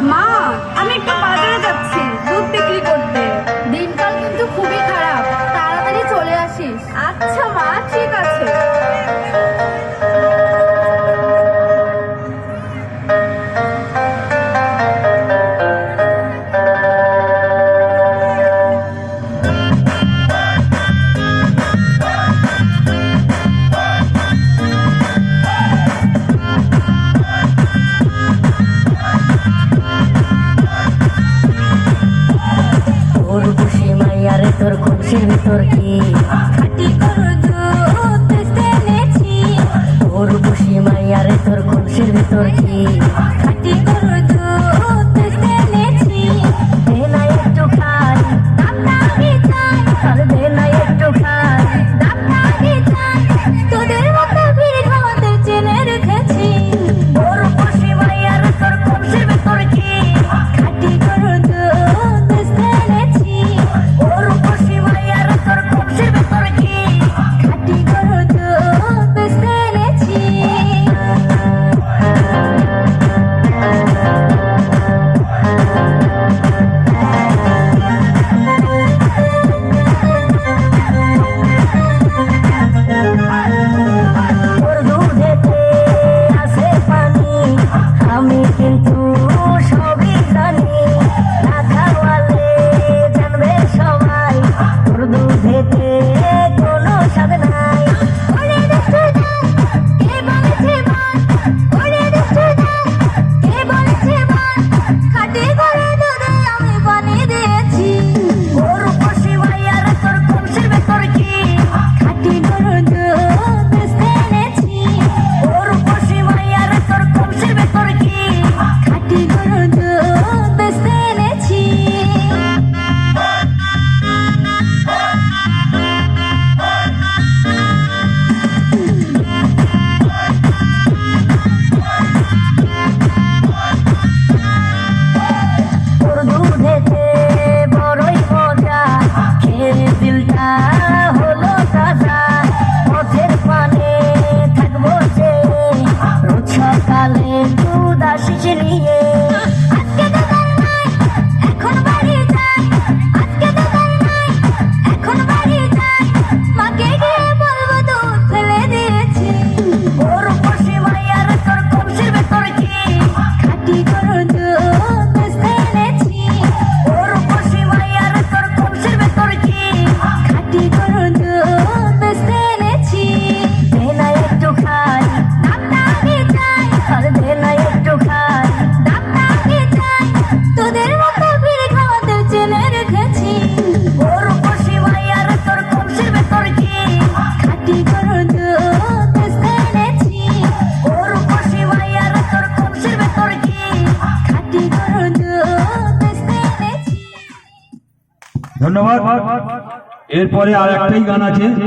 মা, আমি একটু বাজারে যাচ্ছি দুধ বিক্রি করতে। দিনকাল কিন্তু খুবই খারাপ, তাড়াতাড়ি চলে আসিস। আচ্ছা মা, ঠিক আছে। তোর খুশির ভিতর কি খাটি গরুর দুধ বেচতে এনেছি। তোর খুশি মাইয়ারে তোর খুশির ভিতর কি খাটি গরুর দুধ বেচতে এনেছি। দে না একটু খাই, দামটা আগে চাই, আর দে না একটু খাই। দামটা আগে চাই। তোদের মতো ভিড় খাওয়াতে চেনে রেখেছি। তোর খুশি মাইয়ারে তোর খুশির ভিতর কি খাটি গরুর দুধ বেচতে এনেছি। তোর খুশি মাইয়ারে তোর খুশির ভিতর কি খাটি গরুর দুধ বেচতে এনেছি। তোর দুধেতে আছে পানি, আমি কিন্তু সবই জানি। না খাওয়ালে জানবে সবাই তোর দুধেতে কোনো স্বাদ নাই। ওরে দুষ্টু দাস, কে বলেছে বল? ওরে দুষ্টু দাস, কে বলেছে বল? খাটি গরুর দুধে আমি পানি দিয়েছি। তোর খুশি মাইয়ারে তোর খুশির ভিতর কি খাটি গরুর দুধ বেচতে এনেছি। তোর খুশি মাইয়ারে তোর খুশির ভিতর কি খাটি গরুর দুধ বেচতে এনেছি। তোর দুধেতে বড়ই মজা, খেয়ে দিলটা হলো তাজা। পথের পানে থাকবো যে রোজ সকালে দুধ আসিস নিয়ে। আজকে দোকান নাই, এখন বাড়ি যাই। আজকে দোকান নাই, এখন বাড়ি যাই। মাকে গিয়ে বলবো দুধ ফেলে দিয়েছি। তোর খুশি মাইয়ারে তোর খুশির ভিতর কি খাটি গরুর দুধ বেচতে এনেছি। তোর খুশি মাইয়ারে তোর খুশির ভিতর কি খাটি গরুর দুধ বেচতে এনেছি। দে না একটু খাই, দামটা আগে চাই, আর দে না একটু খাই। দামটা আগে চাই। তোদের মতো ভিড় খাওয়াতে চেনে রেখেছি। তোর খুশি মাইয়ারে তোর খুশির ভিতর কি খাটি গরুর দুধ বেচতে এনেছি। তোর খুশি মাইয়ারে তোর খুশির ভিতর কি খাটি গরুর দুধ বেচতে এনেছি। ধন্যবাদ। এরপরে আর একটাই গান আছে।